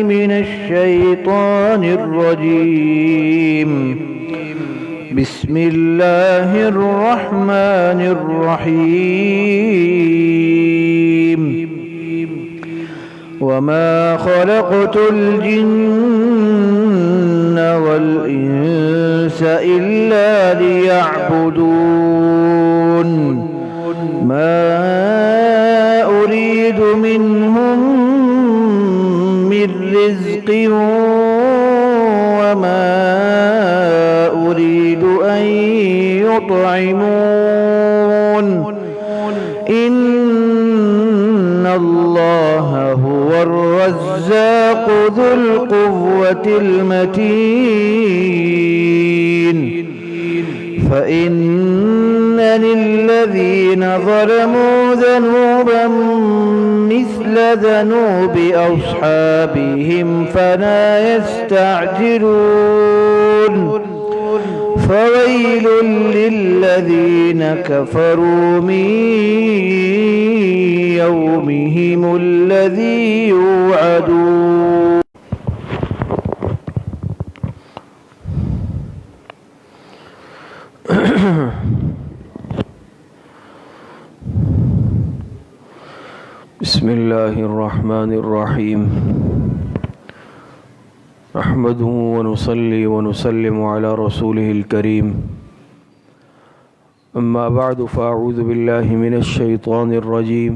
من الشيطان الرجيم. بسم الله الرحمن الرحيم. وما خلقت الجن والإنس إلا ليعبدون. ما أريد منهم من رزق وما أريد أن يطعمون. إن الله هو الرزاق ذو القوة المتين. فإن للذين ظلموا ذنوبا مثل ذنوب أصحابهم فلا يستعجلون. فويل للذين كفروا من يومهم الذي يوعدون. بسم الله الرحمن الرحيم. نحمده ونصلي ونسلم على رسوله الكريم. أما بعد فأعوذ بالله من الشيطان الرجيم.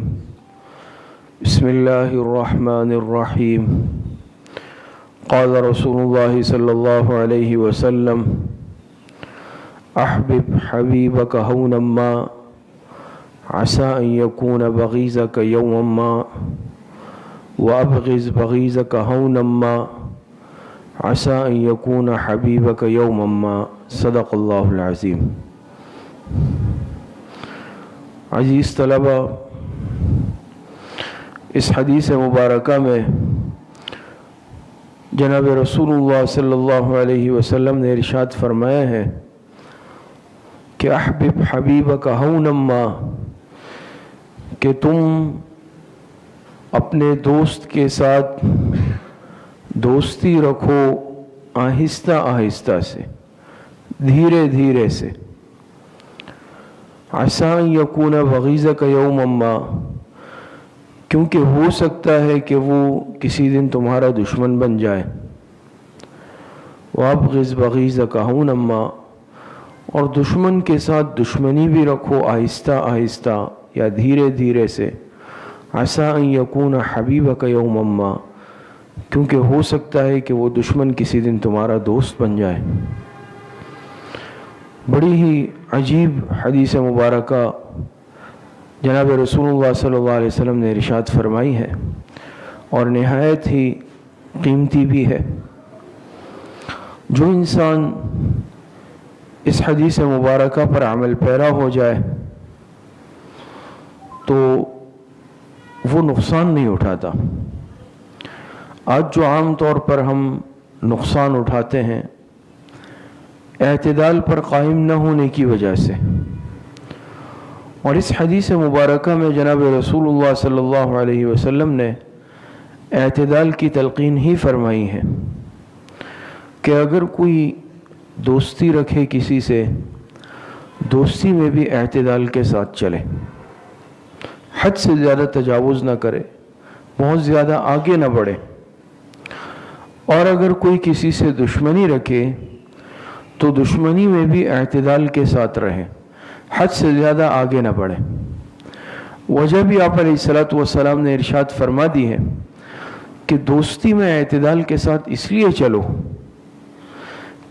بسم الله الرحمن الرحيم. قال رسول الله صلى الله عليه وسلم: أحبب حبيبك هونا ما عسى أن يكون بغيضك يوما ما، وأبغض بغيضك هونا ما عسى أن يكون حبيبك يوما ما. صدق اللہ العظیم. عزیز طلبہ، اس حدیث مبارکہ میں جناب رسول اللہ صلی اللہ علیہ وسلم نے ارشاد فرمایا ہے کہ احبب حبیبک ہونا ما، کہ تم اپنے دوست کے ساتھ دوستی رکھو آہستہ آہستہ سے، دھیرے دھیرے سے. عسیٰ ان یکون بغیضک یوما ما، کیونکہ ہو سکتا ہے کہ وہ کسی دن تمہارا دشمن بن جائے. وابغض بغیضک ہونا ما، اور دشمن کے ساتھ دشمنی بھی رکھو آہستہ آہستہ یا دھیرے دھیرے سے. عسیٰ ان یکون حبیبک یوما ما، کیونکہ ہو سکتا ہے کہ وہ دشمن کسی دن تمہارا دوست بن جائے. بڑی ہی عجیب حدیث مبارکہ جناب رسول اللہ صلی اللہ علیہ وسلم نے ارشاد فرمائی ہے، اور نہایت ہی قیمتی بھی ہے. جو انسان اس حدیث مبارکہ پر عمل پیرا ہو جائے تو وہ نقصان نہیں اٹھاتا. آج جو عام طور پر ہم نقصان اٹھاتے ہیں اعتدال پر قائم نہ ہونے کی وجہ سے. اور اس حدیث مبارکہ میں جناب رسول اللہ صلی اللہ علیہ وسلم نے اعتدال کی تلقین ہی فرمائی ہے کہ اگر کوئی دوستی رکھے کسی سے، دوستی میں بھی اعتدال کے ساتھ چلے، حد سے زیادہ تجاوز نہ کرے، بہت زیادہ آگے نہ بڑھے. اور اگر کوئی کسی سے دشمنی رکھے تو دشمنی میں بھی اعتدال کے ساتھ رہے، حد سے زیادہ آگے نہ بڑھے. وجہ بھی آپ علیہ الصلوۃ والسلام نے ارشاد فرما دی ہے کہ دوستی میں اعتدال کے ساتھ اس لیے چلو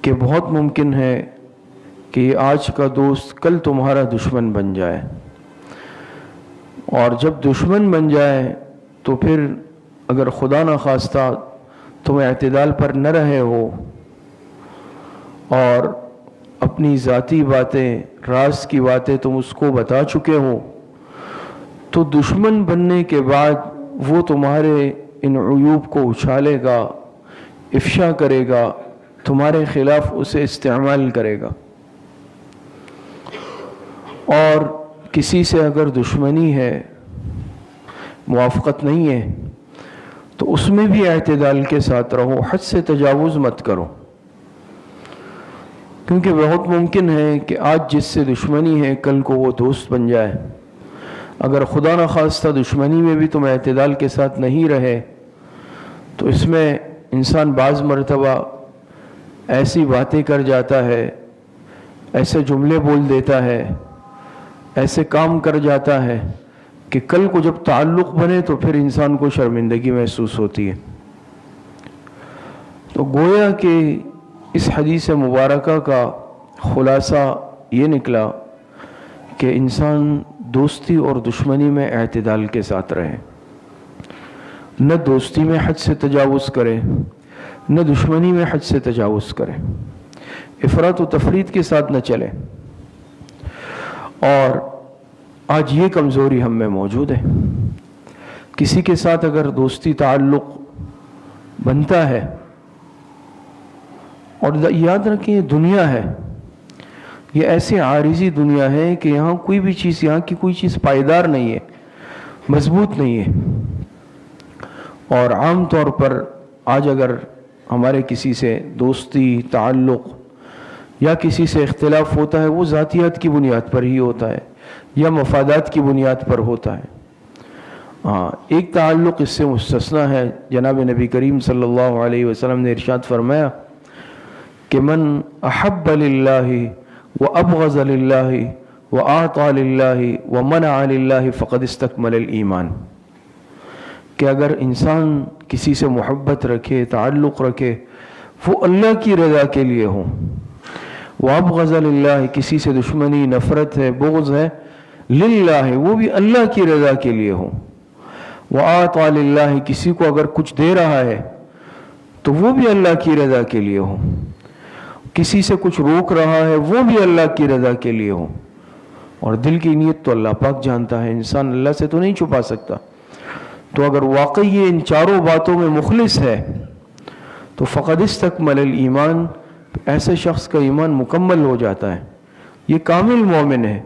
کہ بہت ممکن ہے کہ آج کا دوست کل تمہارا دشمن بن جائے، اور جب دشمن بن جائے تو پھر اگر خدا نہ خواستہ تم اعتدال پر نہ رہے ہو اور اپنی ذاتی باتیں، راز کی باتیں تم اس کو بتا چکے ہو، تو دشمن بننے کے بعد وہ تمہارے ان عیوب کو اچھالے گا، افشا کرے گا، تمہارے خلاف اسے استعمال کرے گا. اور کسی سے اگر دشمنی ہے، موافقت نہیں ہے، تو اس میں بھی اعتدال کے ساتھ رہو، حد سے تجاوز مت کرو، کیونکہ بہت ممکن ہے کہ آج جس سے دشمنی ہے کل کو وہ دوست بن جائے۔ اگر خدا نخواستہ دشمنی میں بھی تم اعتدال کے ساتھ نہیں رہے تو اس میں انسان بعض مرتبہ ایسی باتیں کر جاتا ہے، ایسے جملے بول دیتا ہے، ایسے کام کر جاتا ہے کہ کل کو جب تعلق بنے تو پھر انسان کو شرمندگی محسوس ہوتی ہے۔ تو گویا کہ اس حدیث مبارکہ کا خلاصہ یہ نکلا کہ انسان دوستی اور دشمنی میں اعتدال کے ساتھ رہے، نہ دوستی میں حد سے تجاوز کرے، نہ دشمنی میں حد سے تجاوز کرے، افراط و تفریط کے ساتھ نہ چلے۔ اور آج یہ کمزوری ہم میں موجود ہے، کسی کے ساتھ اگر دوستی تعلق بنتا ہے، اور یاد رکھیں یہ دنیا ہے، یہ ایسے عارضی دنیا ہے کہ یہاں کوئی بھی چیز، یہاں کی کوئی چیز پائیدار نہیں ہے، مضبوط نہیں ہے۔ اور عام طور پر آج اگر ہمارے کسی سے دوستی تعلق یا کسی سے اختلاف ہوتا ہے وہ ذاتیات کی بنیاد پر ہی ہوتا ہے یا مفادات کی بنیاد پر ہوتا ہے۔ ایک تعلق اس سے مستثنا ہے، جناب نبی کریم صلی اللہ علیہ وسلم نے ارشاد فرمایا کہ من احب للہ وابغض للہ واعطى للہ ومنع للہ فقد استکمل الایمان، کہ اگر انسان کسی سے محبت رکھے، تعلق رکھے، وہ اللہ کی رضا کے لیے ہو، وابغض للہ کسی سے دشمنی، نفرت ہے، بغض ہے، للہ وہ بھی اللہ کی رضا کے لیے ہو، واعطى للہ کسی کو اگر کچھ دے رہا ہے تو وہ بھی اللہ کی رضا کے لیے ہو، کسی سے کچھ روک رہا ہے وہ بھی اللہ کی رضا کے لیے ہو۔ اور دل کی نیت تو اللہ پاک جانتا ہے، انسان اللہ سے تو نہیں چھپا سکتا۔ تو اگر واقعی یہ ان چاروں باتوں میں مخلص ہے تو فقد استکمل الایمان، ایسے شخص کا ایمان مکمل ہو جاتا ہے، یہ کامل مومن ہے۔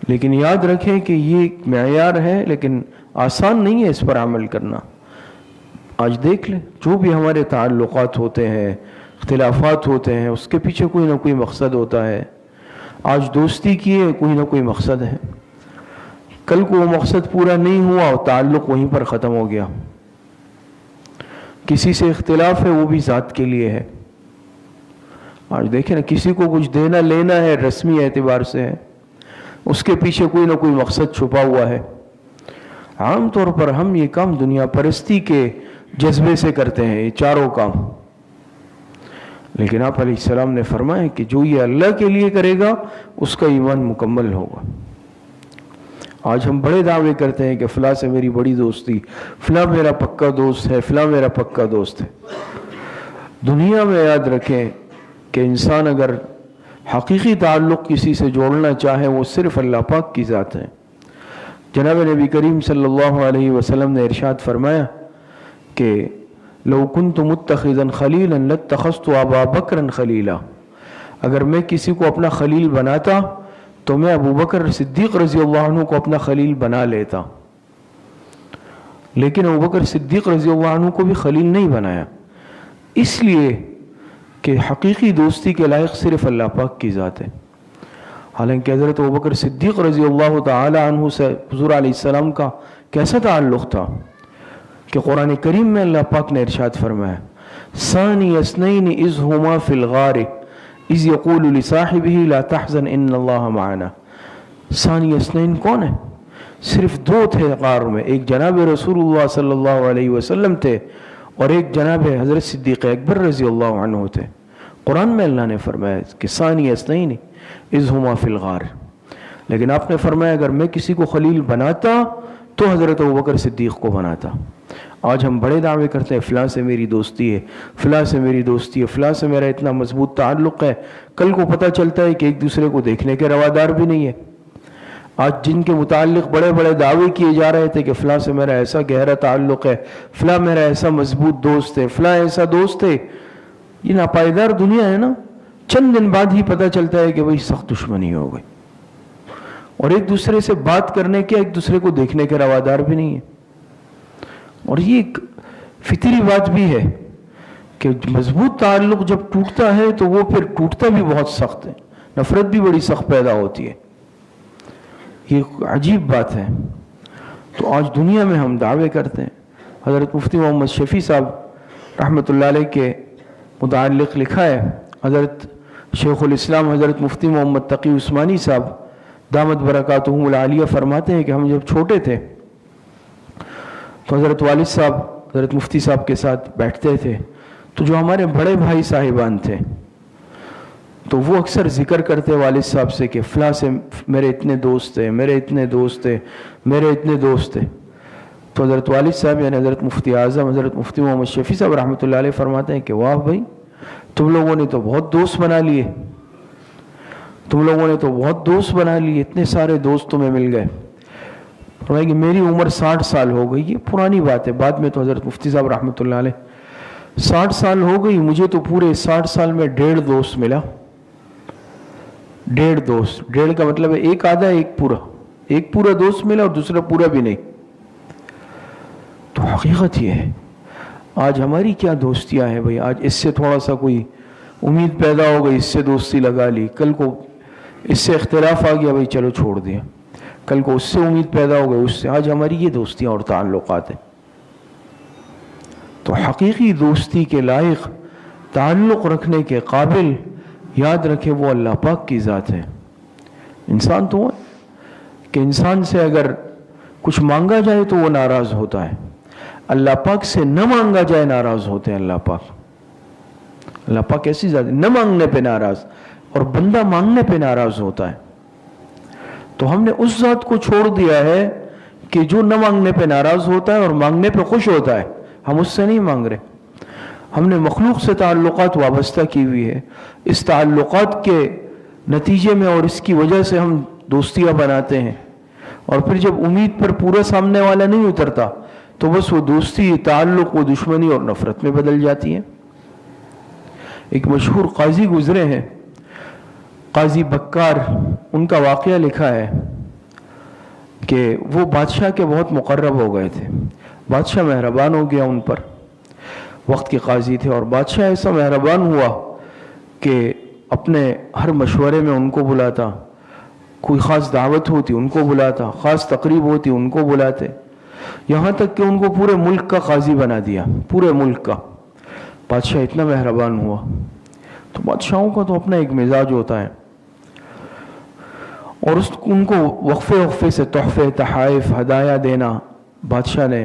لیکن یاد رکھیں کہ یہ ایک معیار ہے، لیکن آسان نہیں ہے اس پر عمل کرنا۔ آج دیکھ لیں جو بھی ہمارے تعلقات ہوتے ہیں، اختلافات ہوتے ہیں، اس کے پیچھے کوئی نہ کوئی مقصد ہوتا ہے۔ آج دوستی کی ہے، کوئی نہ کوئی مقصد ہے، کل کو وہ مقصد پورا نہیں ہوا اور تعلق وہیں پر ختم ہو گیا۔ کسی سے اختلاف ہے وہ بھی ذات کے لیے ہے۔ آج دیکھیں نا، کسی کو کچھ دینا لینا ہے رسمی اعتبار سے ہے، اس کے پیچھے کوئی نہ کوئی مقصد چھپا ہوا ہے۔ عام طور پر ہم یہ کام دنیا پرستی کے جذبے سے کرتے ہیں، یہ چاروں کام، لیکن آپ علیہ السلام نے فرمایا کہ جو یہ اللہ کے لیے کرے گا اس کا ایمان مکمل ہوگا۔ آج ہم بڑے دعوے کرتے ہیں کہ فلاں سے میری بڑی دوستی، فلاں میرا پکا دوست ہے، فلاں میرا پکا دوست ہے۔ دنیا میں یاد رکھیں کہ انسان اگر حقیقی تعلق کسی سے جوڑنا چاہے وہ صرف اللہ پاک کی ذات ہے۔ جناب نبی کریم صلی اللہ علیہ وسلم نے ارشاد فرمایا کہ لو کنت متخذا خلیلا لاتخذت ابا بکرا خلیلا، اگر میں کسی کو اپنا خلیل بناتا تو میں ابو بکر صدیق رضی اللہ عنہ کو اپنا خلیل بنا لیتا، لیکن ابو بکر صدیق رضی اللہ عنہ کو بھی خلیل نہیں بنایا، اس لیے کہ حقیقی دوستی کے لائق صرف اللہ پاک کی ذات ہے۔ حالانکہ حضرت ابو بکر صدیق رضی اللہ تعالی عنہ سے حضور علیہ السلام کا کیسا تعلق تھا کہ قرآن کریم میں اللہ پاک نے ارشاد فرمایا ثانی اثنین اذ ہما فی الغار اذ یقول لصاحبہ لا تحزن ان اللہ معنا۔ ثانی اثنین کون ہے؟ صرف دو تھے غار میں، ایک جناب رسول اللہ صلی اللہ علیہ وسلم تھے اور ایک جناب حضرت صدیق اکبر رضی اللہ عنہ تھے۔ قرآن میں اللہ نے فرمایا کہ ثانی اثنین اذ ہما فی الغار، لیکن آپ نے فرمایا اگر میں کسی کو خلیل بناتا تو حضرت ابوبکر صدیق کو بناتا۔ آج ہم بڑے دعوے کرتے ہیں فلاں سے میری دوستی ہے، فلاں سے میری دوستی ہے، فلاں سے میرا اتنا مضبوط تعلق ہے، کل کو پتہ چلتا ہے کہ ایک دوسرے کو دیکھنے کے روادار بھی نہیں ہے۔ آج جن کے متعلق بڑے بڑے دعوے کیے جا رہے تھے کہ فلاں سے میرا ایسا گہرا تعلق ہے، فلاں میرا ایسا مضبوط دوست ہے، فلاں ایسا دوست ہے، یہ ناپائیدار دنیا ہے نا۔ چند دن بعد ہی پتہ چلتا ہے کہ بھئی سخت دشمنی ہو گئی، اور ایک دوسرے سے بات کرنے کے، ایک دوسرے کو دیکھنے کے روادار بھی نہیں ہے۔ اور یہ فطری بات بھی ہے کہ مضبوط تعلق جب ٹوٹتا ہے تو وہ پھر ٹوٹتا بھی بہت سخت ہے، نفرت بھی بڑی سخت پیدا ہوتی ہے. یہ عجیب بات ہے. تو آج دنیا میں ہم دعوے کرتے ہیں. حضرت مفتی محمد شفیع صاحب رحمۃ اللہ علیہ کے متعلق لکھا ہے، حضرت شیخ الاسلام حضرت مفتی محمد تقی عثمانی صاحب دامت برکاتہم العالیہ فرماتے ہیں کہ ہم جب چھوٹے تھے تو حضرت والد صاحب حضرت مفتی صاحب کے ساتھ بیٹھتے تھے، تو جو ہمارے بڑے بھائی صاحبان تھے تو وہ اکثر ذکر کرتے والد صاحب سے کہ فلاں سے میرے اتنے دوست تھے، میرے اتنے دوست تھے، میرے اتنے دوست تھے. تو حضرت والد صاحب یعنی حضرت مفتی اعظم حضرت مفتی محمد شفیع صاحب رحمۃ اللہ علیہ فرماتے ہیں کہ واہ بھائی، تم لوگوں نے تو بہت دوست بنا لیے، تم لوگوں نے تو بہت دوست بنا لیے، اتنے سارے دوست تمہیں مل گئے. فرمایا کہ میری عمر 60 سال ہو گئی. یہ پرانی بات ہے، بعد میں تو حضرت مفتی صاحب رحمۃ اللہ علیہ 60 سال ہو گئی، مجھے تو پورے 60 سال میں 1.5 دوست ملا. 1.5 دوست، 1.5 کا مطلب ہے ایک آدھا ایک پورا دوست ملا اور دوسرا پورا بھی نہیں. تو حقیقت یہ ہے آج ہماری کیا دوستیاں ہیں بھائی. آج اس سے تھوڑا سا کوئی امید پیدا ہو گئی، اس سے دوستی لگا لی، کل کو اس سے اختلاف آ گیا بھائی چلو چھوڑ دیا، کل کو اس سے امید پیدا ہو گئی اس سے. آج ہماری یہ دوستیاں اور تعلقات ہیں. تو حقیقی دوستی کے لائق، تعلق رکھنے کے قابل، یاد رکھے وہ اللہ پاک کی ذات ہے. انسان تو ہے کہ انسان سے اگر کچھ مانگا جائے تو وہ ناراض ہوتا ہے، اللہ پاک سے نہ مانگا جائے ناراض ہوتے ہیں. اللہ پاک ایسی ذات ہے، نہ مانگنے پہ ناراض، اور بندہ مانگنے پہ ناراض ہوتا ہے. تو ہم نے اس ذات کو چھوڑ دیا ہے کہ جو نہ مانگنے پہ ناراض ہوتا ہے اور مانگنے پہ خوش ہوتا ہے. ہم اس سے نہیں مانگ رہے. ہم نے مخلوق سے تعلقات وابستہ کی ہوئی ہے. اس تعلقات کے نتیجے میں اور اس کی وجہ سے ہم دوستیاں بناتے ہیں، اور پھر جب امید پر پورا سامنے والا نہیں اترتا تو بس وہ دوستی، تعلق، وہ دشمنی اور نفرت میں بدل جاتی ہے. ایک مشہور قاضی گزرے ہیں، قاضی بکار، ان کا واقعہ لکھا ہے کہ وہ بادشاہ کے بہت مقرب ہو گئے تھے. بادشاہ مہربان ہو گیا ان پر، وقت کے قاضی تھے، اور بادشاہ ایسا مہربان ہوا کہ اپنے ہر مشورے میں ان کو بلاتا، کوئی خاص دعوت ہوتی ان کو بلاتا، خاص تقریب ہوتی ان کو بلاتے، یہاں تک کہ ان کو پورے ملک کا قاضی بنا دیا، پورے ملک کا. بادشاہ اتنا مہربان ہوا. تو بادشاہوں کا تو اپنا ایک مزاج ہوتا ہے، اور ان کو وقفے سے تحفے، تحائف، ہدایہ دینا، بادشاہ نے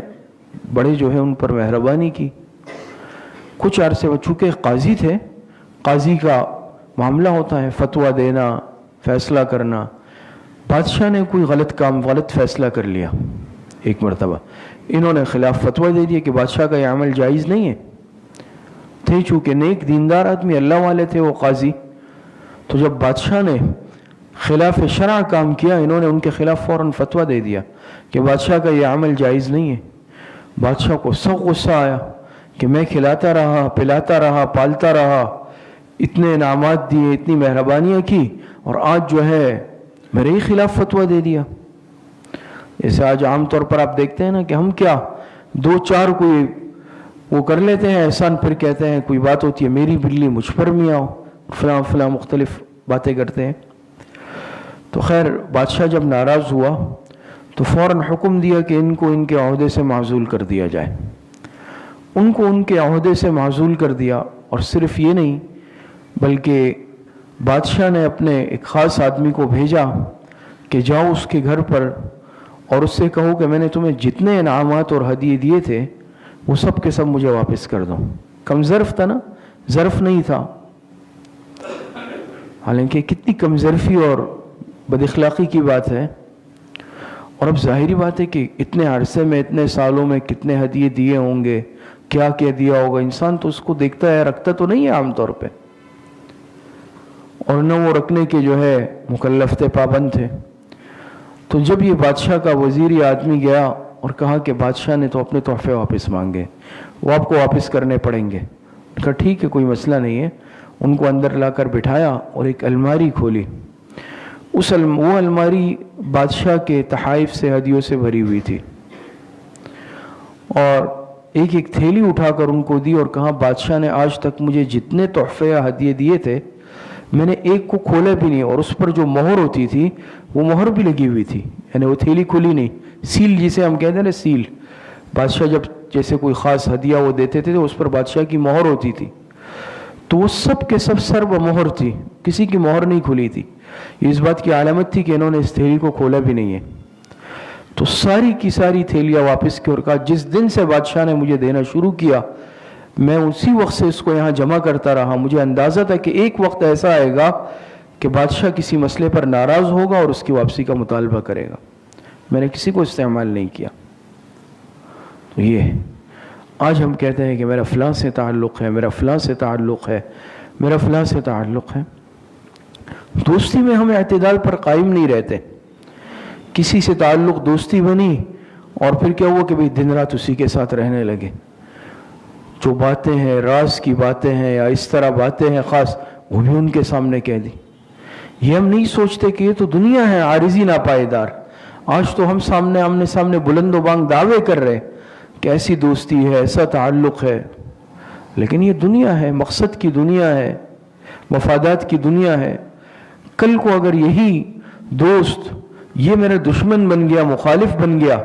بڑے جو ہے ان پر مہربانی کی. کچھ عرصے میں چونکہ قاضی تھے، قاضی کا معاملہ ہوتا ہے فتویٰ دینا، فیصلہ کرنا. بادشاہ نے کوئی غلط فیصلہ کر لیا. ایک مرتبہ انہوں نے خلاف فتویٰ دے دیا کہ بادشاہ کا یہ عمل جائز نہیں ہے. تھے چونکہ نیک دیندار آدمی، اللہ والے تھے وہ قاضی. تو جب بادشاہ نے خلاف شرع کام کیا، انہوں نے ان کے خلاف فوراً فتویٰ دے دیا کہ بادشاہ کا یہ عمل جائز نہیں ہے. بادشاہ کو سخت غصہ آیا کہ میں کھلاتا رہا، پلاتا رہا، پالتا رہا، اتنے انعامات دیے، اتنی مہربانیاں کی، اور آج جو ہے میرے ہی خلاف فتویٰ دے دیا. جیسے آج عام طور پر آپ دیکھتے ہیں نا کہ ہم کیا 2-4 کوئی وہ کر لیتے ہیں احسان، پھر کہتے ہیں کوئی بات ہوتی ہے میری بلی مجھ پر بھی آؤ، فلاں مختلف باتیں کرتے ہیں. تو خیر بادشاہ جب ناراض ہوا تو فوراً حکم دیا کہ ان کو ان کے عہدے سے معزول کر دیا جائے. ان کو ان کے عہدے سے معزول کر دیا. اور صرف یہ نہیں بلکہ بادشاہ نے اپنے ایک خاص آدمی کو بھیجا کہ جاؤ اس کے گھر پر اور اس سے کہو کہ میں نے تمہیں جتنے انعامات اور ہدیے دیے تھے وہ سب کے سب مجھے واپس کر دو. کم ظرف تھا نا، ظرف نہیں تھا. حالانکہ کتنی کم ظرفی اور بد اخلاقی کی بات ہے. اور اب ظاہری بات ہے کہ اتنے عرصے میں، اتنے سالوں میں کتنے ہدیے دیے ہوں گے، کیا کیا دیا ہوگا. انسان تو اس کو دیکھتا ہے، رکھتا تو نہیں ہے عام طور پہ، اور نہ وہ رکھنے کے جو ہے مکلف تھے، پابند تھے. تو جب یہ بادشاہ کا وزیر آدمی گیا اور کہا کہ بادشاہ نے تو اپنے تحفے واپس مانگے، وہ آپ کو واپس کرنے پڑیں گے. کہا ٹھیک ہے کوئی مسئلہ نہیں ہے. ان کو اندر لا کر بٹھایا اور ایک الماری کھولی. وہ الماری بادشاہ کے تحائف سے، ہدیوں سے بھری ہوئی تھی. اور ایک ایک تھیلی اٹھا کر ان کو دی اور کہا بادشاہ نے آج تک مجھے جتنے تحفے یا ہدیے دیے تھے میں نے ایک کو کھولا بھی نہیں، اور اس پر جو مہر ہوتی تھی وہ مہر بھی لگی ہوئی تھی، یعنی وہ تھیلی کھلی نہیں، سیل جسے ہم کہتے ہیں نا، سیل، بادشاہ جب جیسے کوئی خاص ہدیہ وہ دیتے تھے تو اس پر بادشاہ کی مہر ہوتی تھی، تو وہ سب کے سب سر بمہر تھی، کسی کی مہر نہیں کھلی تھی. یہ اس بات کی علامت تھی کہ انہوں نے اس تھیلی کو کھولا بھی نہیں ہے. تو ساری کی ساری تھیلیاں واپس کی اور کہا جس دن سے بادشاہ نے مجھے دینا شروع کیا میں اسی وقت سے اس کو یہاں جمع کرتا رہا. مجھے اندازہ تھا کہ ایک وقت ایسا آئے گا کہ بادشاہ کسی مسئلے پر ناراض ہوگا اور اس کی واپسی کا مطالبہ کرے گا. میں نے کسی کو استعمال نہیں کیا. تو یہ آج ہم کہتے ہیں کہ میرا فلاں سے تعلق ہے، میرا فلاں سے تعلق ہے، میرا فلاں سے تعلق ہے. دوستی میں ہم اعتدال پر قائم نہیں رہتے. کسی سے تعلق دوستی بنی اور پھر کیا ہوا کہ دن رات اسی کے ساتھ رہنے لگے. جو باتیں ہیں، راز کی باتیں ہیں یا اس طرح باتیں ہیں خاص، وہ بھی ان کے سامنے کہہ دی. یہ ہم نہیں سوچتے کہ یہ تو دنیا ہے عارضی ناپائیدار. آج تو ہم آمنے سامنے بلند و بانگ دعوے کر رہے کہ ایسی دوستی ہے، ایسا تعلق ہے، لیکن یہ دنیا ہے، مقصد کی دنیا ہے، مفادات کی دنیا ہے. کل کو اگر یہی دوست یہ میرا دشمن بن گیا، مخالف بن گیا،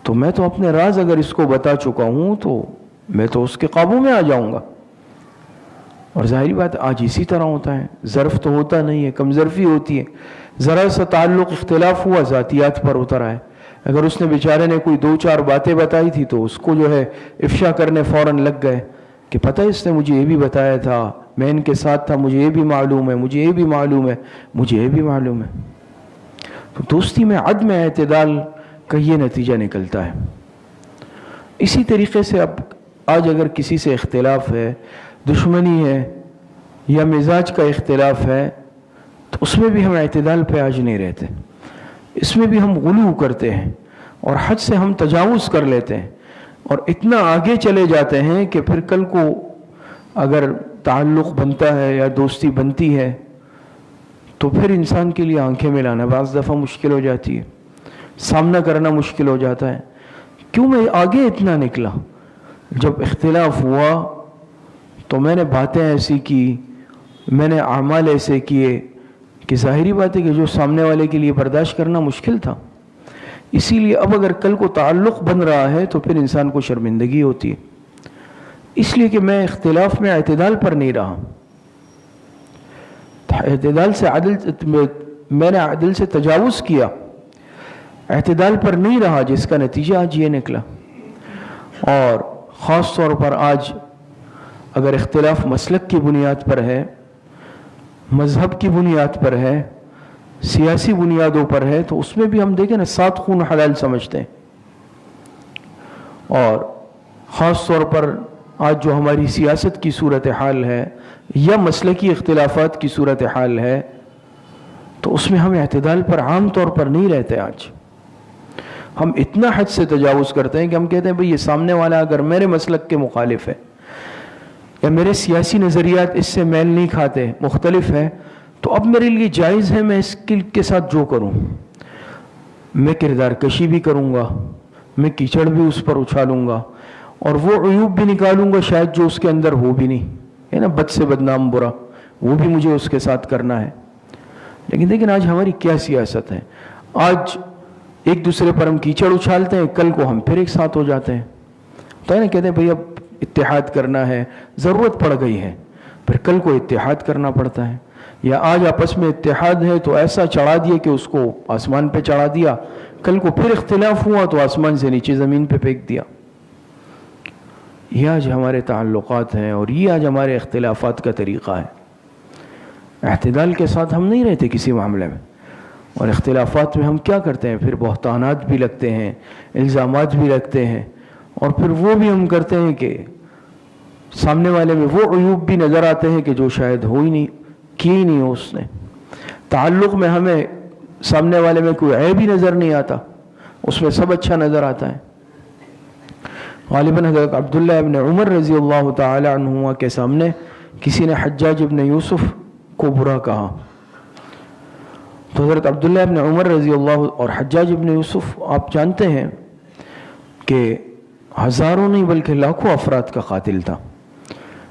تو میں تو اپنے راز اگر اس کو بتا چکا ہوں تو میں تو اس کے قابو میں آ جاؤں گا. اور ظاہری بات آج اسی طرح ہوتا ہے. ظرف تو ہوتا نہیں ہے، کم ظرفی ہوتی ہے. ذرا سا تعلق اختلاف ہوا ذاتیات پر اتر آئے. اگر اس نے بیچارے نے کوئی 2-4 باتیں بتائی تھی تو اس کو جو ہے افشا کرنے فوراً لگ گئے کہ پتہ ہے اس نے مجھے یہ بھی بتایا تھا، میں ان کے ساتھ تھا، مجھے یہ بھی معلوم ہے، مجھے یہ بھی معلوم ہے، مجھے یہ بھی معلوم ہے. تو دوستی میں عدم اعتدال کا یہ نتیجہ نکلتا ہے. اسی طریقے سے اب آج اگر کسی سے اختلاف ہے، دشمنی ہے یا مزاج کا اختلاف ہے، تو اس میں بھی ہم اعتدال پہ آج نہیں رہتے. اس میں بھی ہم غلو کرتے ہیں اور حد سے ہم تجاوز کر لیتے ہیں اور اتنا آگے چلے جاتے ہیں کہ پھر کل کو اگر تعلق بنتا ہے یا دوستی بنتی ہے تو پھر انسان کے لیے آنکھیں ملانا بعض دفعہ مشکل ہو جاتی ہے، سامنا کرنا مشکل ہو جاتا ہے. کیوں میں آگے اتنا نکلا؟ جب اختلاف ہوا تو میں نے باتیں ایسی کی، میں نے اعمال ایسے کیے کہ ظاہری بات ہے کہ جو سامنے والے کے لیے برداشت کرنا مشکل تھا. اسی لیے اب اگر کل کو تعلق بن رہا ہے تو پھر انسان کو شرمندگی ہوتی ہے. اس لیے کہ میں اختلاف میں اعتدال پر نہیں رہا، اعتدال سے میں نے عدل سے تجاوز کیا، اعتدال پر نہیں رہا، جس کا نتیجہ آج یہ نکلا. اور خاص طور پر آج اگر اختلاف مسلک کی بنیاد پر ہے، مذہب کی بنیاد پر ہے، سیاسی بنیادوں پر ہے، تو اس میں بھی ہم دیکھیں نا 7 خون حلال سمجھتے ہیں. اور خاص طور پر آج جو ہماری سیاست کی صورتحال ہے یا مسلکی اختلافات کی صورتحال ہے، تو اس میں ہم اعتدال پر عام طور پر نہیں رہتے. آج ہم اتنا حد سے تجاوز کرتے ہیں کہ ہم کہتے ہیں بھئی یہ سامنے والا اگر میرے مسلک کے مخالف ہے یا میرے سیاسی نظریات اس سے میل نہیں کھاتے، مختلف ہے، تو اب میرے لیے جائز ہے میں اس کے ساتھ جو کروں. میں کردار کشی بھی کروں گا، میں کیچڑ بھی اس پر اچھالوں گا اور وہ عیوب بھی نکالوں گا شاید جو اس کے اندر ہو بھی نہیں ہے نا، بد سے بدنام برا، وہ بھی مجھے اس کے ساتھ کرنا ہے. لیکن آج ہماری کیا سیاست ہے؟ آج ایک دوسرے پر ہم کیچڑ اچھالتے ہیں، کل کو ہم پھر ایک ساتھ ہو جاتے ہیں. تو ہے نا، کہتے ہیں بھئی اب اتحاد کرنا ہے، ضرورت پڑ گئی ہے، پھر کل کو اتحاد کرنا پڑتا ہے. یا آج آپس میں اتحاد ہے تو ایسا چڑھا دیا کہ اس کو آسمان پہ چڑھا دیا، کل کو پھر اختلاف ہوا تو آسمان سے نیچے زمین پہ پھینک دیا. یہ آج ہمارے تعلقات ہیں اور یہ آج ہمارے اختلافات کا طریقہ ہے. اعتدال کے ساتھ ہم نہیں رہتے کسی معاملے میں، اور اختلافات میں ہم کیا کرتے ہیں؟ پھر بہتانات بھی لگتے ہیں، الزامات بھی لگتے ہیں، اور پھر وہ بھی ہم کرتے ہیں کہ سامنے والے میں وہ عیوب بھی نظر آتے ہیں کہ جو شاید ہو ہی نہیں، کی ہی نہیں ہو اس نے. تعلق میں ہمیں سامنے والے میں کوئی عیب ہی نظر نہیں آتا، اس میں سب اچھا نظر آتا ہے. غالباً حضرت عبداللہ ابن عمر رضی اللہ تعالی عنہما کے سامنے کسی نے حجاج ابن یوسف کو برا کہا، تو حضرت عبداللہ ابن عمر رضی اللہ اور حجاج ابن یوسف آپ جانتے ہیں کہ ہزاروں نہیں بلکہ لاکھوں افراد کا قاتل تھا،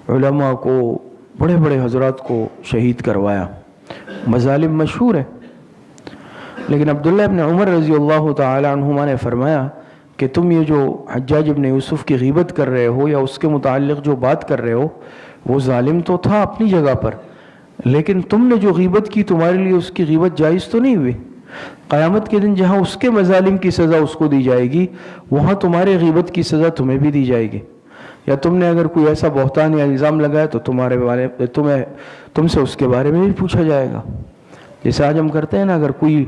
علماء کو، بڑے بڑے حضرات کو شہید کروایا، مظالم مشہور ہے۔ لیکن عبداللہ ابن عمر رضی اللہ تعالی عنہما نے فرمایا کہ تم یہ جو حجاج ابن یوسف کی غیبت کر رہے ہو یا اس کے متعلق جو بات کر رہے ہو، وہ ظالم تو تھا اپنی جگہ پر، لیکن تم نے جو غیبت کی تمہارے لیے اس کی غیبت جائز تو نہیں ہوئی۔ قیامت کے دن جہاں اس کے مظالم کی سزا اس کو دی جائے گی، وہاں تمہارے غیبت کی سزا تمہیں بھی دی جائے گی۔ یا تم نے اگر کوئی ایسا بہتان یا الزام لگایا تو تم سے اس کے بارے میں بھی پوچھا جائے گا۔ جیسے آج ہم کرتے ہیں نا، اگر کوئی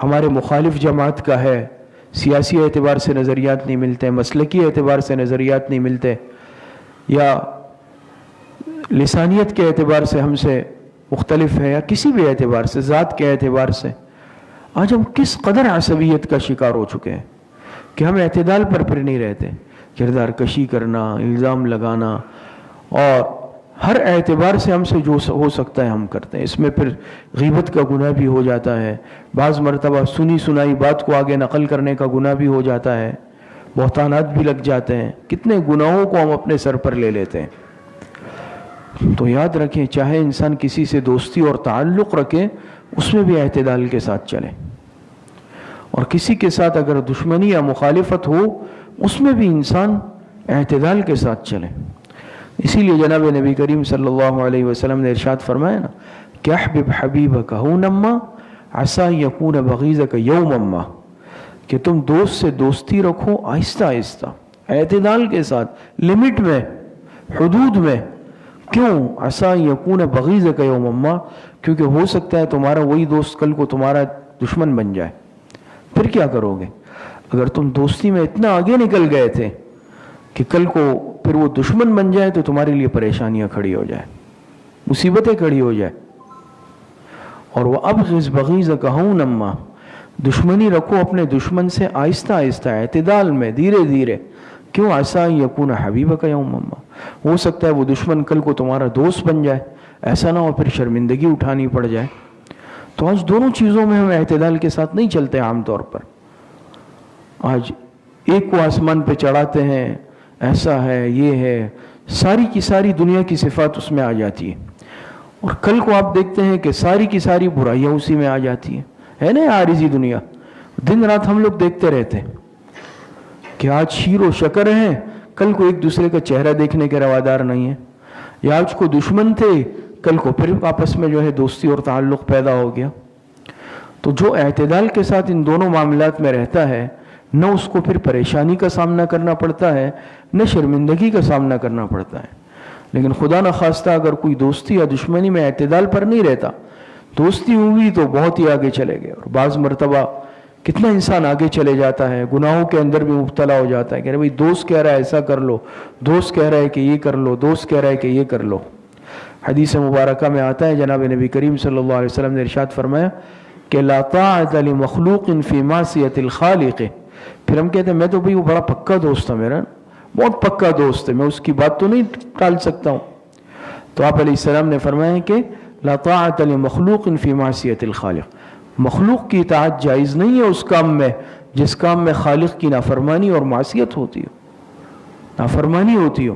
ہمارے مخالف جماعت کا ہے، سیاسی اعتبار سے نظریات نہیں ملتے، مسلکی اعتبار سے نظریات نہیں ملتے، یا لسانیت کے اعتبار سے ہم سے مختلف ہے، یا کسی بھی اعتبار سے، ذات کے اعتبار سے، آج ہم کس قدر عصبیت کا شکار ہو چکے ہیں کہ ہم اعتدال پر پھر نہیں رہتے۔ کردار کشی کرنا، الزام لگانا، اور ہر اعتبار سے ہم سے جو ہو سکتا ہے ہم کرتے ہیں۔ اس میں پھر غیبت کا گناہ بھی ہو جاتا ہے، بعض مرتبہ سنی سنائی بات کو آگے نقل کرنے کا گناہ بھی ہو جاتا ہے، بہتانات بھی لگ جاتے ہیں، کتنے گناہوں کو ہم اپنے سر پر لے لیتے ہیں۔ تو یاد رکھیں، چاہے انسان کسی سے دوستی اور تعلق رکھے، اس میں بھی اعتدال کے ساتھ چلیں، اور کسی کے ساتھ اگر دشمنی یا مخالفت ہو، اس میں بھی انسان اعتدال کے ساتھ چلے۔ اسی لیے جناب نبی کریم صلی اللہ علیہ وسلم نے ارشاد فرمایا نا کہ احبب حبیبک ہونما عسى یکون بغیضک یومما، کہ تم دوست سے دوستی رکھو آہستہ آہستہ، اعتدال کے ساتھ، لمٹ میں، حدود میں۔ کیوں؟ عسى یکون بغیضک یومما، کیونکہ ہو سکتا ہے تمہارا وہی دوست کل کو تمہارا دشمن بن جائے۔ پھر کیا کرو گے؟ اگر تم دوستی میں اتنا آگے نکل گئے تھے کہ کل کو پھر وہ دشمن بن جائے تو تمہارے لیے پریشانیاں کھڑی ہو جائیں، مصیبتیں کھڑی ہو جائیں۔ اور وہ ابغض بغیضک ہونما، دشمنی رکھو اپنے دشمن سے آہستہ آہستہ، اعتدال میں، دھیرے دھیرے۔ کیوں؟ عسى یکون حبیبک یومما، ہو سکتا ہے وہ دشمن کل کو تمہارا دوست بن جائے، ایسا نہ ہو پھر شرمندگی اٹھانی پڑ جائے۔ تو آج دونوں چیزوں میں ہم اعتدال کے ساتھ نہیں چلتے عام طور پر۔ آج ایک کو آسمان پہ چڑھاتے ہیں، ایسا ہے، یہ ہے، ساری کی ساری دنیا کی صفات اس میں آ جاتی ہے، اور کل کو آپ دیکھتے ہیں کہ ساری کی ساری برائیاں اسی میں آ جاتی ہیں۔ ہے نا عارضی دنیا، دن رات ہم لوگ دیکھتے رہتے ہیں کہ آج شیر و شکر ہیں، کل کو ایک دوسرے کا چہرہ دیکھنے کے روادار نہیں ہیں، یا آج کو دشمن تھے، کل کو پھر آپس میں جو ہے دوستی اور تعلق پیدا ہو گیا۔ تو جو اعتدال کے ساتھ ان دونوں معاملات میں رہتا ہے، نہ اس کو پھر پریشانی کا سامنا کرنا پڑتا ہے، نہ شرمندگی کا سامنا کرنا پڑتا ہے۔ لیکن خدا نخواستہ اگر کوئی دوستی یا دشمنی میں اعتدال پر نہیں رہتا، دوستی ہوئی تو بہت ہی آگے چلے گئے، اور بعض مرتبہ کتنا انسان آگے چلے جاتا ہے، گناہوں کے اندر بھی مبتلا ہو جاتا ہے کہ بھئی دوست کہہ رہا ہے ایسا کر لو، دوست کہہ رہا ہے کہ یہ کر لو، دوست کہہ رہا ہے کہ یہ کر لو۔ حدیث مبارکہ میں آتا ہے، جناب نبی کریم صلی اللہ علیہ وسلم نے ارشاد فرمایا کہ لا طاعۃ لمخلوق فی معصیۃ الخالق۔ پھر ہم کہتے ہیں میں تو بھئی وہ بڑا پکا دوست ہے میرا، بہت پکا دوست ہے، میں اس کی بات تو نہیں ٹال سکتا ہوں۔ تو آپ علیہ السلام نے فرمایا کہ لا طاعۃ لمخلوق فی معصیۃ الخالق، مخلوق کی اطاعت جائز نہیں ہے اس کام میں جس کام میں خالق کی نافرمانی اور معصیت ہوتی ہو، نافرمانی ہوتی ہو،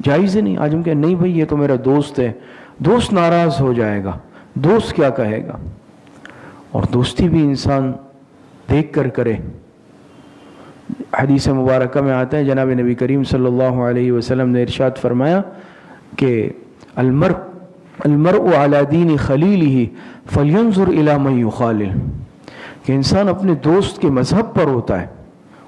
جائز ہی نہیں۔ آج ہم کہیں نہیں بھئی یہ تو میرا دوست ہے، دوست ناراض ہو جائے گا، دوست کیا کہے گا۔ اور دوستی بھی انسان دیکھ کر کرے۔ حدیث مبارکہ میں آتا ہے، جناب نبی کریم صلی اللہ علیہ وسلم نے ارشاد فرمایا کہ المرء علی دین خلیلہ فلینظر الی من یخالل، کہ انسان اپنے دوست کے مذہب پر ہوتا ہے،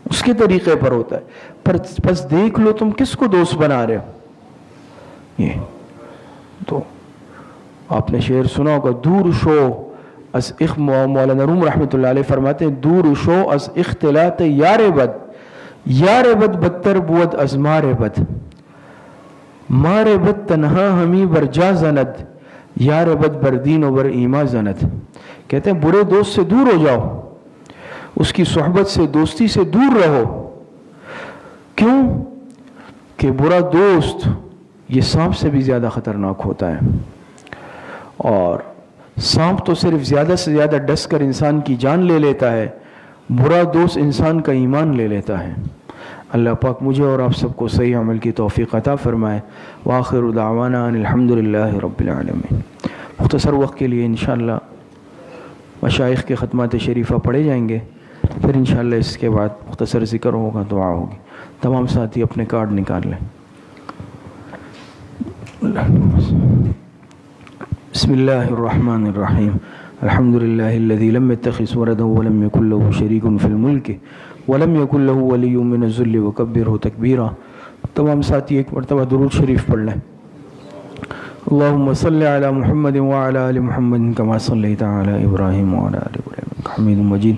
اس کے طریقے پر ہوتا ہے، بس دیکھ لو تم کس کو دوست بنا رہے ہو۔ یہ تو آپ نے شعر سنا ہوگا، دور شو از مولانا روم رحمۃ اللہ علیہ فرماتے ہیں، دور شو از اختلاط یار بد، یار بد بدتر بود از مار بد، مار بد تنہا ہمی بر جا زند، یار بد بر دین و بر ایما زند۔ کہتے ہیں برے دوست سے دور ہو جاؤ، اس کی صحبت سے، دوستی سے دور رہو۔ کیوں؟ کہ برا دوست یہ سانپ سے بھی زیادہ خطرناک ہوتا ہے، اور سانپ تو صرف زیادہ سے زیادہ ڈس کر انسان کی جان لے لیتا ہے، برا دوست انسان کا ایمان لے لیتا ہے۔ اللہ پاک مجھے اور آپ سب کو صحیح عمل کی توفیق عطا فرمائے. وآخر دعوانا ان الحمدللہ رب العالمین. مختصر وقت کے لیے انشاءاللہ مشائخ کے ختمات شریفہ پڑھے جائیں گے، پھر انشاءاللہ اس کے بعد مختصر ذکر ہوگا، دعا ہوگی. تمام ساتھی اپنے کارڈ نکال لیں. بسم اللہ الرحمن الرحیم. الحمد للہ الذی لم يتخذ ولدا ولم يكن له شریک فی الملک ولم يكن له ولی من الذل وکبرہ تکبیرا. تمام ساتھی ایک مرتبہ درود شریف پڑھ لیں. اللہم صلی علی محمد وعلی آل محمد کما صلیت علی ابراہیم وعلی آل ابراہیم انک حمید مجید.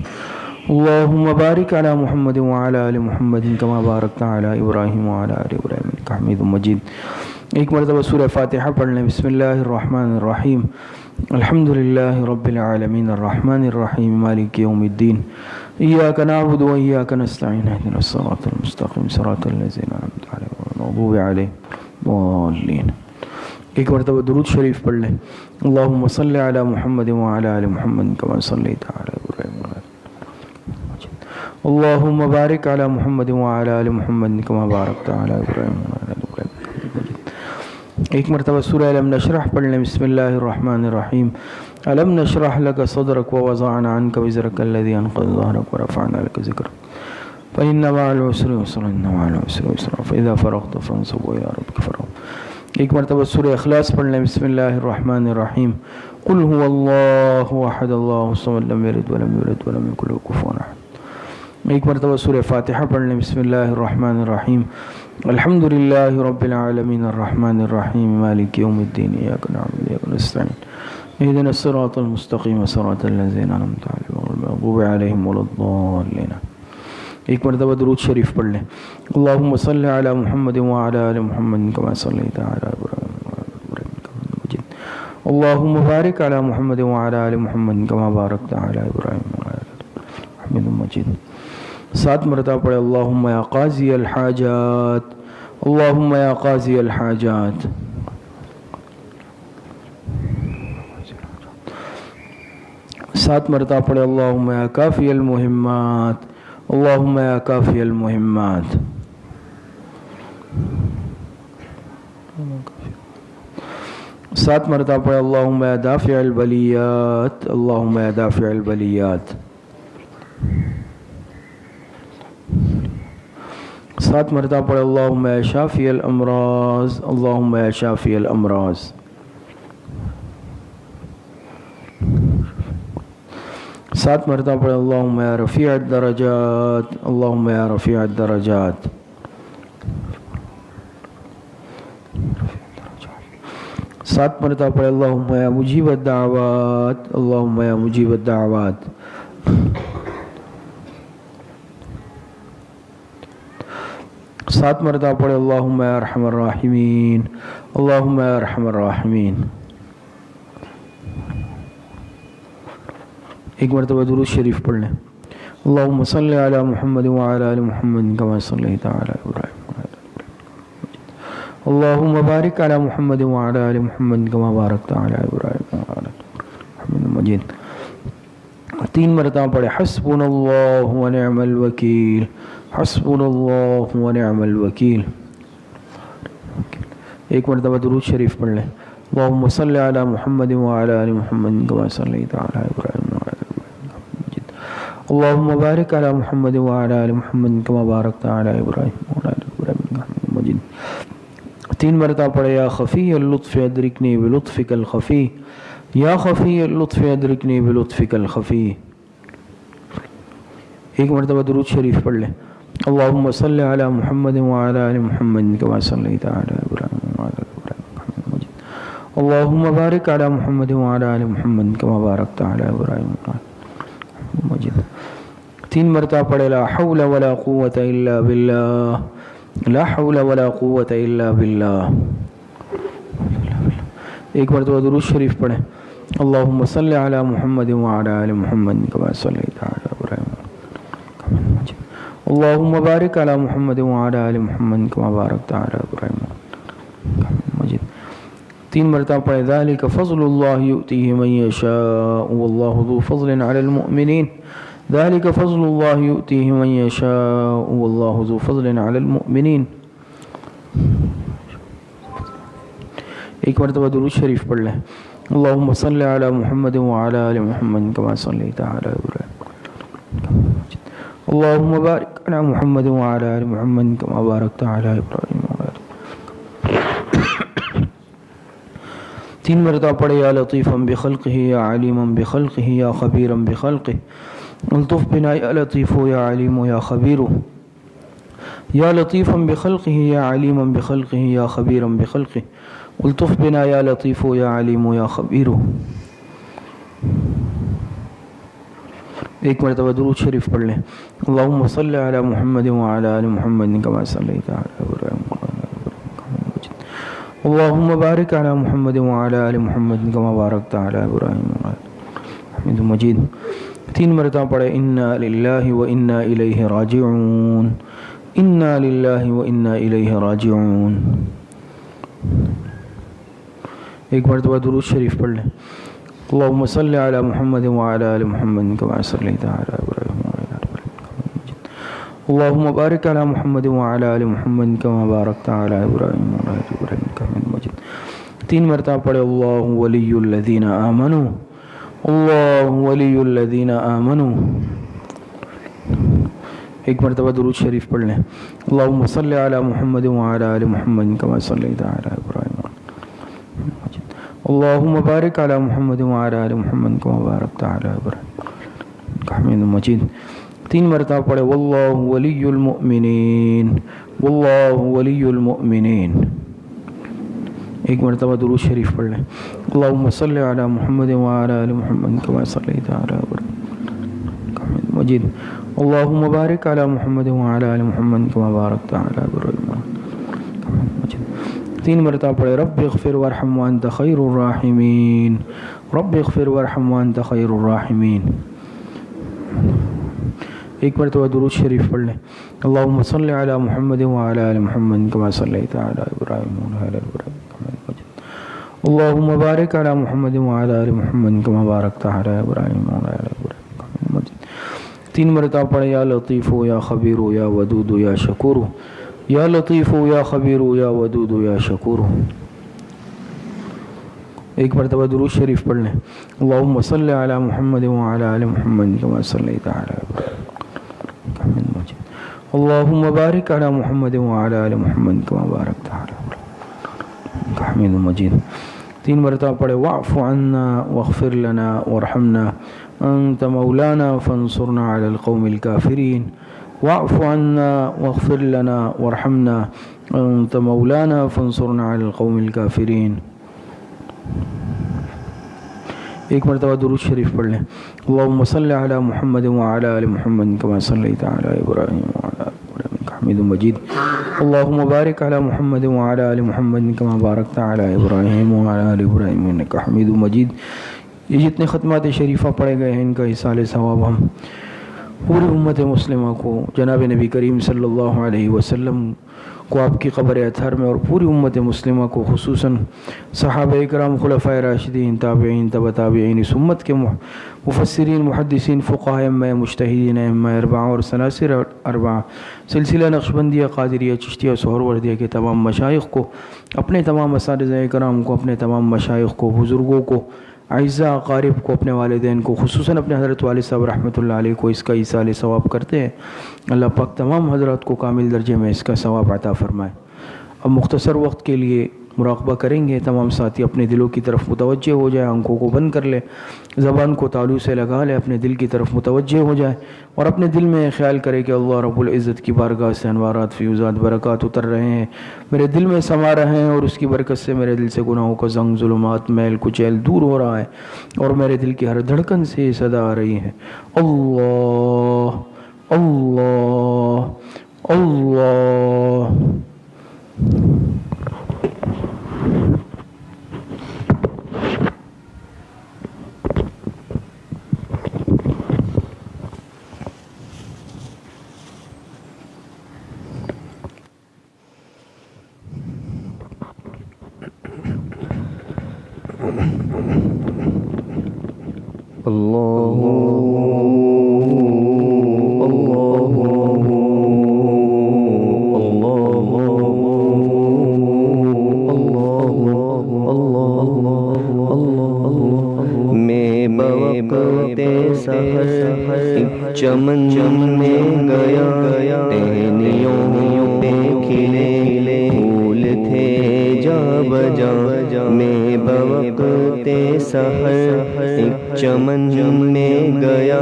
اللہم بارک علی محمد وعلی آل محمد کما بارکت علی ابراہیم وعلی آل ابراہیم انک حمید مجید. ایک مرتبہ سورہ فاتحہ پڑھ لیں. بسم اللہ الرحمن الرحیم. الحمد للہ رب العالمین الرحمن الرحیم مالک یوم الدین. ایاک نعبد و ایاک نستعین اہدنا الصراط المستقیم صراط الذین انعمت علیہم غیر المغضوب علیہم ولا الضالین. ایک مرتبہ درود شریف پڑھ لیں. اللہم صلی علی محمد وعلی آل محمد کما صلیت علی ابراہیم وعلی اللہم بارک علی محمد وعلی آل محمد کما بارکت علی ابراہیم وعلی آل ابراہیم. ایک مرتبہ سورہ الم نشرح پڑھ لیں. بسم اللہ الرحمن الرحیم. الم نشرح لک صدرک ووضعنا عنک وزرک الذی انقض ظہرک ورفعنا لک ذکرک فإن مع العسر یسرا إن مع العسر یسرا فإذا فرغت فانصب وإلى ربک فرغب. ایک مرتبہ سورہ اخلاص پڑھ لیں. بسم اللہ الرحمن الرحیم. قل هو اللہ احد اللہ الصمد لم یلد ولم یولد ولم یکن له کفوا احد. ایک مرتبہ سورہ فاتحہ پڑھ لیں. بسم اللہ الرحمن الرحیم. الحمد للہ رب العالمین الرحمن الرحیم مالک یوم الدین ایاک نعبد و ایاک نستعین اہدنا الصراط المستقیم صراط الذین انعمت علیہم غیر المغضوب علیہم ولا الضالین. ایک مرتبہ درود شریف پڑھ لیں. اللہم صلی علی محمد وعلی آل محمد کما صلیت علی ابراہیم وعلی آل ابراہیم انک حمید مجید. اللہم بارک علی محمد وعلی آل محمد کما بارکت علی ابراہیم وعلی آل ابراہیم حمید مجید. 7 مرتبہ پڑھے. اللہم یا قاضی الحاجات اللہم یا قاضی الحاجات. سات مرتبہ پڑھے. اللہم یا کافی المہمات اللہم یا کافی المہمات. سات مرتبہ پڑھے. اللہم یا دافع البلیات اللہم یا دافع البلیات. 7 مرتبہ پڑھے. اللہم یا شافی الامراض اللہم یا شافی الامراض. 7 مرتبہ پڑھے. اللہم یا رفیع الدرجات اللہم یا رفیع الدرجات. 7 مرتبہ پڑھے. اللہم یا مجیب الدعوات اللہم یا مجیب الدعوات. 7 مرتبہ پڑھے. اللہم یا ارحم الراحمین اللہم یا ارحم الراحمین. ایک مرتبہ درود شریف پڑھ لیں. اللہم صلی علی محمد وعلی آل محمد کما صلیت علی ابراہیم وعلی آل ابراہیم. اللہم بارک علی محمد وعلی آل محمد کما بارکت علی ابراہیم وعلی آل ابراہیم حمید مجید. 3 مرتبہ پڑھے. حسبنا اللہ ونعم الوکیل حسبنا اللہ ونعم الوکیل. ایک مرتبہ درود شریف پڑھ لیں. اللہم صلی علی محمد وعلی آل محمد کما صلیت علی ابراہیم وعلی آل ابراہیم حمید مجید. اللہم بارک علی محمد وعلی آل محمد کما بارکت علی ابراہیم وعلی آل ابراہیم حمید مجید. 3 مرتبہ پڑھے. یا خفی اللطف ادرکنی بلطفک الخفی یا خفی اللطف ادرکنی بلطفک الخفی. ایک مرتبہ درود شریف پڑھ لیں. اللہم صلی علی محمد وعلی آل محمد کما صلیت علی ابراہیم وعلی آل ابراہیم حمید مجید. اللہم بارک علی محمد وعلی آل محمد کما بارکت علی ابراہیم وعلی آل ابراہیم مجید. 3 مرتبہ پڑھے. لا حول ولا قوة الا باللہ لا حول ولا قوة الا باللہ. ایک مرتبہ درود شریف پڑھیں. اللہم صلی علی محمد وعلی آل محمد کما صلیت علی ابراہیم حمید مجید. اللہم بارک علی محمد وعلی آل محمد کما بارکت علی ابراہیم حمید مجید. 3 مرتبہ پڑھے. ذالک فضل اللہ یؤتیہ من یشاء واللہ ذو فضل علی المؤمنین ذلك فضل الله يؤتيه من يشاء والله ذو فضل على المؤمنين. ایک مرتبہ درود شریف پڑھ لیں. اللهم صل على محمد وعلى آل محمد كما صليت على إبراهيم. اللهم بارك على محمد وعلى آل محمد كما باركت على إبراهيم. تین مرتبہ پڑھے. یا لطیفا بخلقہ یا علیما بخلقہ یا خبیرا بخلقہ الطف بنا یا لطیف یا علیم یا خبیر. یا لطیفا بخلقہ یا علیما بخلقہ یا خبیرا بخلقہ الطف بنا یا لطیف یا علیم یا خبیر. ایک مرتبہ درود شریف پڑھ لیں. اللہم صلی علی محمد وعلی آل محمد کما صلیت علی ابراہیم. اللہم بارک علی محمد وعلی آل محمد کما بارکت علی ابراہیم حمید مجید. تین مرتبہ پڑھے. انا للہ و انا الیہ راجعون. انا للہ و انا الیہ راجعون. ایک مرتبہ درود شریف پڑھ لیں. اللہم صلی علی محمد وعلی آل محمد کما صلیت علی ابراہیم وعلی آل ابراہیم. اللہم بارک علی محمد وعلی آل محمد کما بارکت علی ابراہیم وعلی آل ابراہیم حمید مجید. تین مرتبہ پڑھے. اللہ ولی الذین آمنوا. اللہ ولی الذین آمنوا. ایک مرتبہ درود شریف پڑھ لیں. اللہم صلی علی محمد وعلی آل محمد کما صلیت علی ابراہیم. اللہم بارک علی محمد وعلی آل محمد کما بارکت علی ابراہیم حمید مجید. تین مرتبہ پڑھے. واللہ ولی المؤمنین. واللہ ولی المؤمنین. ایک مرتبہ درود شریف پڑھ لیں. اللہم صلی علی محمد وعلی آل محمد کما صلیت علی ابراہیم حمید مجید. اللہم بارک علی محمد وعلی آل محمد کما بارکت علی ابراہیم حمید مجید. تین مرتبہ پڑھے. رب اغفر وارحم وانت خیر الراحمین. رب اغفر وارحم وانت خیر الراحمین. ایک مرتبہ درود شریف پڑھ لیں. اللہم صلی علی محمد وعلی آل محمد کما صلیت علی ابراہیم وعلی آل ابراہیم حمید مجید. اللہم بارک علی محمد وعلی آل محمد کما بارکت علی ابراہیم وعلی آل ابراہیم حمید مجید. تین مرتبہ پڑھے. یا لطیف یا خبیر یا ودود یا شکور. یا لطیف یا خبیر یا ودود یا شکور. ایک مرتبہ درود شریف پڑھ لیں. اللہم صلی علی محمد وعلی آل محمد کما صلیت علی ابراہیم حمید مجید. اللہم بارک علی محمد وعلی آل محمد کما بارکت علی ابراہیم حمید مجید. تین مرتبہ پڑھے. واعف عنا واغفر لنا وارحمنا انت مولانا فانصرنا علی القوم الکافرین. واعف عنا واغفر لنا وارحمنا انت مولانا فانصرنا علی القوم الکافرین. ایک مرتبہ درود شریف پڑھ لیں. اللہم صلی علی محمد وعلی آل محمد کما صلیت علی ابراہیم وعلی آل ابراہیم حمید مجید. اللہم بارک علی محمد وعلی آل محمد کما بارکت علی ابراہیم وعلی آل ابراہیم انک حمید مجید. یہ جتنے ختمات شریفہ پڑھے گئے ہیں ان کا اصال ثواب ہم پوری امت مسلمہ کو جناب نبی کریم صلی اللہ علیہ وسلم کو آپ کی قبر اطہر میں اور پوری امت مسلمہ کو خصوصاً صحابہ اکرام خلفائے راشدین تابعین تبع تابعین اس امت کے مفسرین محدثین فقہاء ائمہ مجتہدین ائمہ اربعہ اور سلاسل اربعہ سلسلہ نقشبندیہ قادریہ چشتیہ سہروردیہ کے تمام مشائخ کو اپنے تمام اساتذہ اکرام کو اپنے تمام مشائخ کو بزرگوں کو اعزاء اقارب کو اپنے والدین کو خصوصاً اپنے حضرت والد صاحب رحمۃ اللہ علیہ کو اس کا ایصال ثواب کرتے ہیں. اللہ پاک تمام حضرات کو کامل درجے میں اس کا ثواب عطا فرمائے. اب مختصر وقت کے لیے مراقبہ کریں گے. تمام ساتھی اپنے دلوں کی طرف متوجہ ہو جائیں, آنکھوں کو بند کر لے, زبان کو تالو سے لگا لے, اپنے دل کی طرف متوجہ ہو جائے اور اپنے دل میں خیال کرے کہ اللہ رب العزت کی بارگاہ سے انوارات فیوزات برکات اتر رہے ہیں, میرے دل میں سما رہے ہیں اور اس کی برکت سے میرے دل سے گناہوں کا زنگ ظلمات میل کچیل دور ہو رہا ہے اور میرے دل کی ہر دھڑکن سے یہ صدا آ رہی ہے اللہ اللہ اللہ. اللہ ایک چمن میں گیا ٹہنیوں پہ کھلے پھول تھے جا بجا میں بوقت سحر ایک چمن میں گیا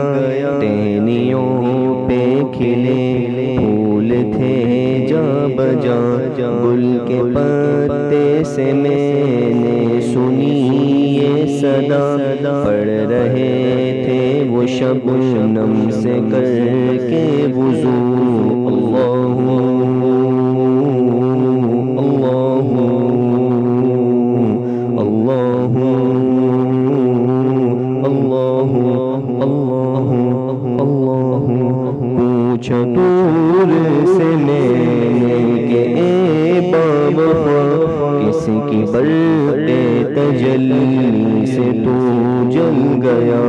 ٹہنیوں پہ کھلے پھول تھے جا بجا گل کے پتے سے میں نے سنی یہ صدا پڑھ رہے تھے وہ شبنم سے کر کے وضو چتور سے میں کہ اے بابا کس کی برق تجلی سے تو جل گیا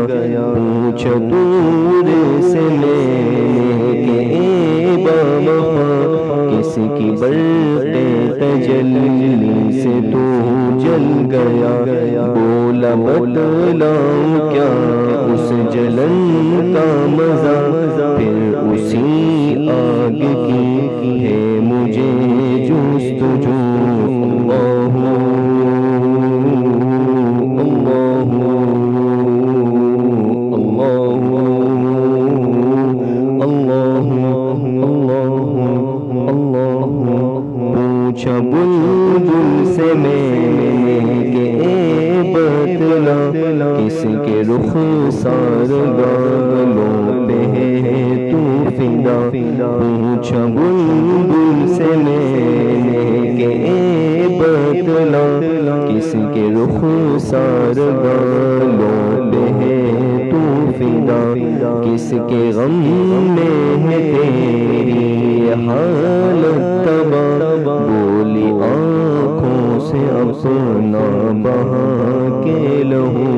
چتور سے میں کہ اے بابا کس کی برق تجلی سے تو جل گیا بولا بتلاؤں کیا اس جلن کا مزہ پھر اسی آگ کی ہے مجھے جستجو پوچھا بلبل سے میں کہ اے بتلا کس کے رخ سار گالوں پہ ہے تو فدا پوچھا بلبل سے میں کہ اے بتلا کس کے رخ سار گالوں پہ ہے تو فدا کس کے غم میں ہے تیری حالت تباہ بولی آنکھوں سے اپنا بہا کے لہو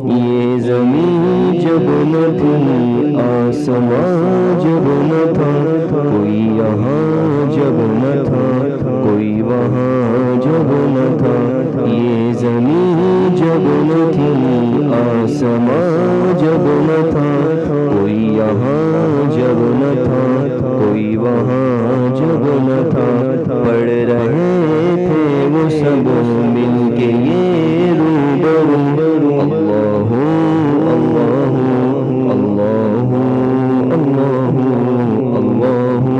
یہ زمین جب نہ تھی آسمان جب نہ تھا کوئی یہاں جب نہ تھا کوئی وہاں جب نہ تھا یہ زمین جب نہ تھی آسمان جب نہ تھا کوئی یہاں جب نہ تھا کوئی وہاں جب نہ تھا پڑھ رہے تھے وہ سب مل کے یہ روبرو اللہ اللہ اللہ اللہ اللہ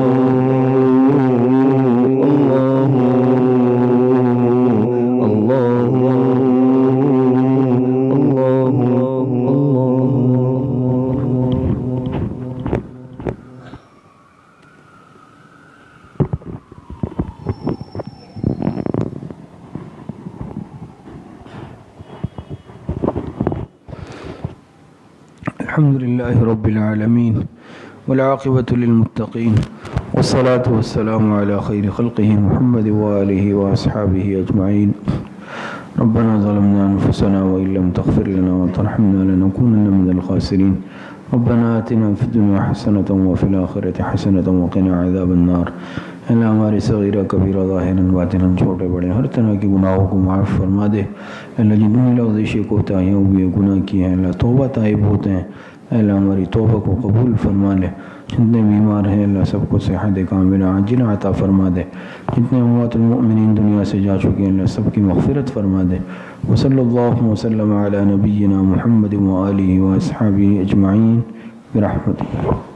الحمد لله رب العالمين والعاقبة للمتقين والصلاة والسلام على خير خلقه محمد وآله وأصحابه أجمعين ربنا ظلمنا أنفسنا وإن لم تغفر لنا وترحمنا لنكونن من الخاسرين ربنا آتنا في الدنيا حسنة وفي الآخرة حسنة وقنا عذاب النار اللہ ہمارے صغیرہ کبیرہ ظاہراً باطناً چھوٹے بڑے ہر طرح کے گناہوں کو معاف فرما دے اللہ جتنی لغزشیں کوتاہیاں ہوئی گناہ کیے ہیں اللہ توبہ تائب ہوتے ہیں اللہ ہماری توبہ کو قبول فرما لے جتنے بیمار ہیں اللہ سب کو صحت کاملہ عاجلہ عطا فرما دے جتنے اموات المؤمنین دنیا سے جا چکے ہیں اللہ سب کی مغفرت فرما دے وصلی اللہ وسلم علی نبینا محمد وآلہ واصحابہ اجمعین برحمتہ